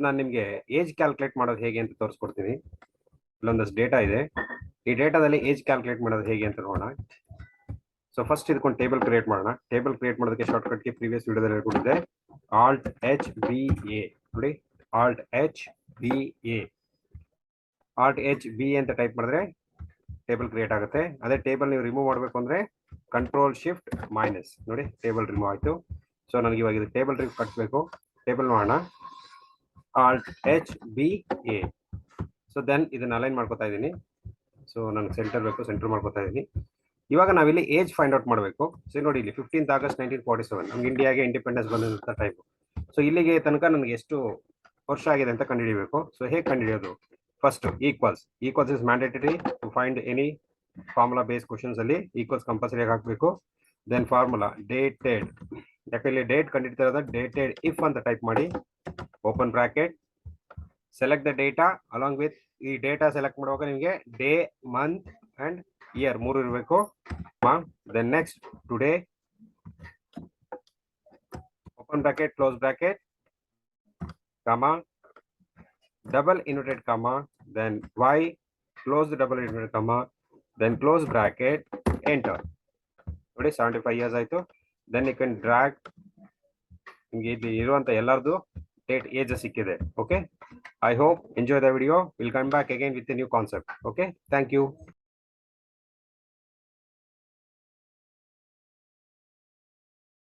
ನಾನು ನಿಮಗೆ age calculate ಮಾಡೋದು ಹೇಗೆ ಅಂತ ತೋರಿಸ್ಕೊಡ್ತೀನಿ. ಇಲ್ಲೊಂದಷ್ಟು ಡೇಟಾ ಇದೆ. ಈ ಡೇಟಾದಲ್ಲಿ ಏಜ್ ಕ್ಯಾಲ್ಕುಲೇಟ್ ಮಾಡೋದು ಹೇಗೆ ಅಂತ ನೋಡೋಣ. ಸೊ ಫಸ್ಟ್ ಇದಕ್ಕೊಂದು ಟೇಬಲ್ ಕ್ರಿಯೇಟ್ ಮಾಡೋಣ. ಟೇಬಲ್ ಕ್ರಿಯೇಟ್ ಮಾಡೋದಕ್ಕೆ ಶಾರ್ಟ್ಕಟ್ಗೆ ಪ್ರೀವಿಯಸ್ ವಿಡಿಯೋದಲ್ಲಿ ಹೇಳ್ಕೊಟ್ಟಿದ್ದೆ. ಆಲ್ಟ್ ಎಚ್ ಬಿ ಎ ನೋಡಿ, alt H B A, alt H B ಅಂತ ಟೈಪ್ ಮಾಡಿದ್ರೆ ಟೇಬಲ್ ಕ್ರಿಯೇಟ್ ಆಗುತ್ತೆ. ಅದೇ ಟೇಬಲ್ ನೀವು ರಿಮೂವ್ ಮಾಡಬೇಕು ಅಂದ್ರೆ ಕಂಟ್ರೋಲ್ ಶಿಫ್ಟ್ ಮೈನಸ್, ನೋಡಿ ಟೇಬಲ್ ರಿಮೂವ್ ಆಯಿತು. ಸೊ ನನಗೆ ಇವಾಗ ಇದು ಟೇಬಲ್ ಕಟ್ಟಬೇಕು. ಟೇಬಲ್ ಮಾಡೋಣ, alt H B A. So then ಇದನ್ನ ಅಲೈನ್ ಮಾಡ್ಕೋತಾ ಇದ್ದೀನಿ. ಸೊ ನನಗೆ ಸೆಂಟರ್ ಬೇಕು, ಸೆಂಟರ್ ಮಾಡ್ಕೋತಾ ಇದ್ದೀನಿ. ಇವಾಗ ನಾವಿಲ್ಲಿ ಏಜ್ ಫೈಂಡ್ ಔಟ್ ಮಾಡಬೇಕು. ಸೊ ನೋಡಿ ಇಲ್ಲಿ 15th August 1947 ನಮ್ಗೆ ಇಂಡಿಯಾಗೆ ಇಂಡಿಪೆಂಡೆನ್ಸ್ ಬಂದಂಥ ಟೈಪ್. ಸೊ ಇಲ್ಲಿಗೆ ತನಕ ನನಗೆ ಎಷ್ಟು ವರ್ಷ ಆಗಿದೆ ಅಂತ ಕಂಡುಹಿಡಿಯಬೇಕು. ಸೊ ಹೇಗೆ ಕಂಡುಹಿಡಿಯೋದು? First equals is mandatory to find any formula base questions ಅಲ್ಲಿ ಈಕ್ವಲ್ಸ್ ಕಂಪಲ್ಸರಿ ಹಾಕಬೇಕು. ದೆನ್ ಫಾರ್ಮುಲಾ ಡೇಟೆಡ್, ಯಾಕಂದ್ರೆ ಡೇಟ್ ಕಂಡುಹಿಡಿತಿರೋದ ಡೇಟೆಡ್ ಇಫ್ ಅಂತ ಟೈಪ್ ಮಾಡಿ, open bracket, select the data along with. ಈ ಡೇಟಾ ಸೆಲೆಕ್ಟ್ ಮಾಡುವಾಗ ನಿಮಗೆ ಡೇ, ಮಂತ್ ಅಂಡ್ ಇಯರ್ 3 ಇರಬೇಕು. Then next today, open bracket, close bracket, comma, double inverted comma, then y, close the double inverted comma, then close bracket, enter. ನೋಡಿ 75 years ಆಯ್ತು. then you can drag, ನಿಮಗೆ ಇಲ್ಲಿ ಇರುವಂತ ಎಲ್ಲರದು date age ಸಿಕ್ಕಿದೆ. Okay, I hope enjoy the video. Will come back again with a new concept. Okay, thank you.